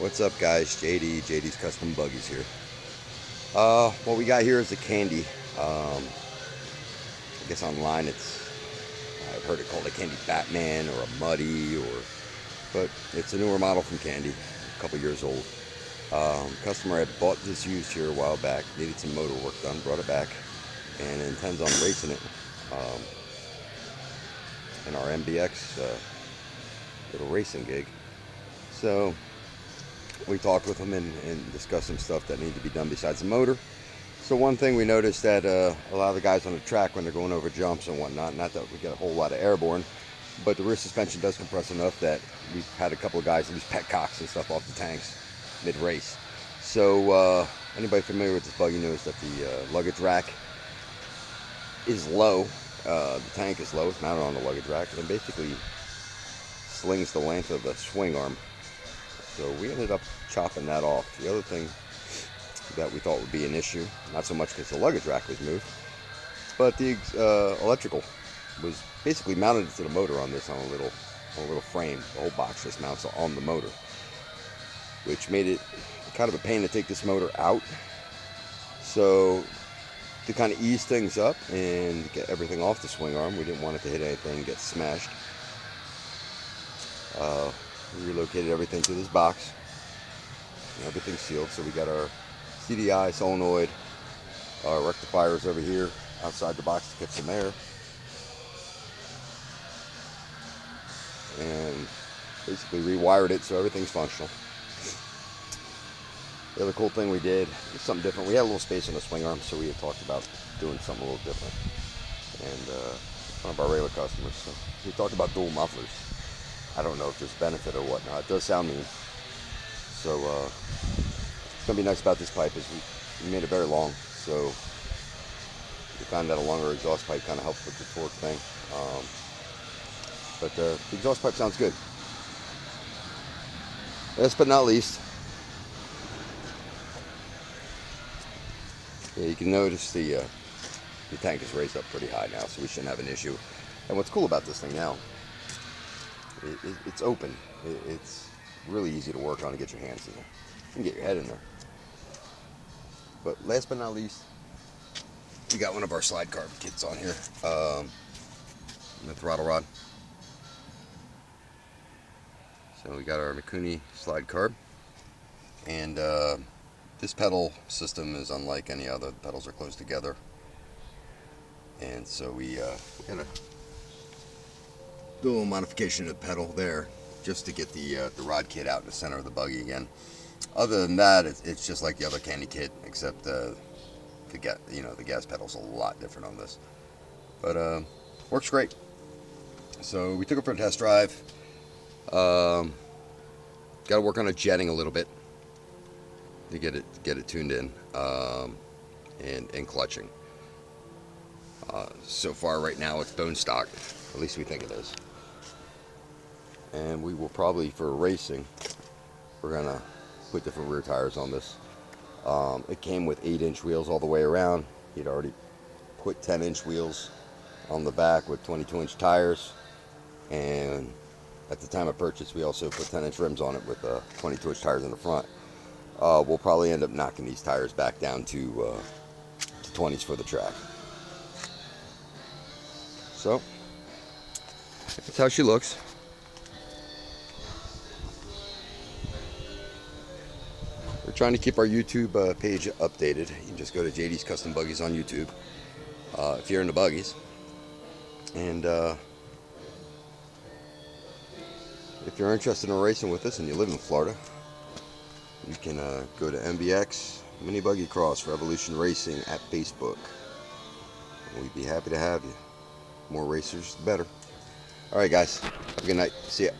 What's up, guys? JD's Custom Buggies here. What we got here is a Kandi. I guess online I've heard it called a Kandi Batman or a Muddy, but it's a newer model from Kandi, a couple years old. Customer had bought this used here a while back, needed some motor work done, brought it back, and intends on racing it in our MBX little racing gig. So we talked with him and discussed some stuff that needed to be done besides the motor. So one thing we noticed that a lot of the guys on the track, when they're going over jumps and whatnot, not that we get a whole lot of airborne, but the rear suspension does compress enough that we've had a couple of guys lose petcocks and stuff off the tanks mid-race. So anybody familiar with this buggy knows that the luggage rack is low. The tank is low. It's mounted on the luggage rack and basically slings the length of the swing arm. So we ended up chopping that off. The other thing that we thought would be an issue, not so much because the luggage rack was moved, but the electrical was basically mounted to the motor on this on a little frame. The whole box just mounts on the motor, which made it kind of a pain to take this motor out. So to kind of ease things up and get everything off the swing arm, we didn't want it to hit anything and get smashed. We relocated everything to this box. Everything's sealed, so we got our CDI solenoid, our rectifiers over here outside the box to catch some air, and basically rewired it so everything's functional. The other cool thing we did is something different. We had a little space on the swing arm, so we had talked about doing something a little different. And one of our regular customers, so we talked about dual mufflers. I don't know if there's benefit or whatnot. It does sound mean. So what's going to be nice about this pipe is we made it very long. So we found that a longer exhaust pipe kind of helps with the torque thing. But the exhaust pipe sounds good. Last but not least, yeah, you can notice the tank is raised up pretty high now, so we shouldn't have an issue. And what's cool about this thing now, it's open. It's really easy to work on and get your hands in there. You can get your head in there. But last but not least, we got one of our slide carb kits on here. The throttle rod. So we got our Mikuni slide carb. And this pedal system is unlike any other. The pedals are close together. And so we kind of do a little modification to the pedal there, just to get the rod kit out in the center of the buggy again. Other than that, it's just like the other Kandi kit, except the gas pedal's a lot different on this. But works great. So we took it for a test drive. Got to work on it jetting a little bit to get it tuned in, and clutching. So far, right now, it's bone stock. At least we think it is. And we will probably, for racing, we're gonna put different rear tires on this. It came with 8-inch wheels all the way around. He'd already put 10-inch wheels on the back with 22-inch tires, and at the time of purchase we also put 10-inch rims on it with 22-inch tires in the front. We'll probably end up knocking these tires back down to 20s for the track. So that's how she looks. We're trying to keep our YouTube page updated. You can just go to JD's Custom Buggies on YouTube if you're into buggies. And if you're interested in racing with us and you live in Florida, you can go to MBX Mini Buggy Cross Revolution Racing at Facebook. And we'd be happy to have you. More racers, the better. All right, guys. Have a good night. See ya.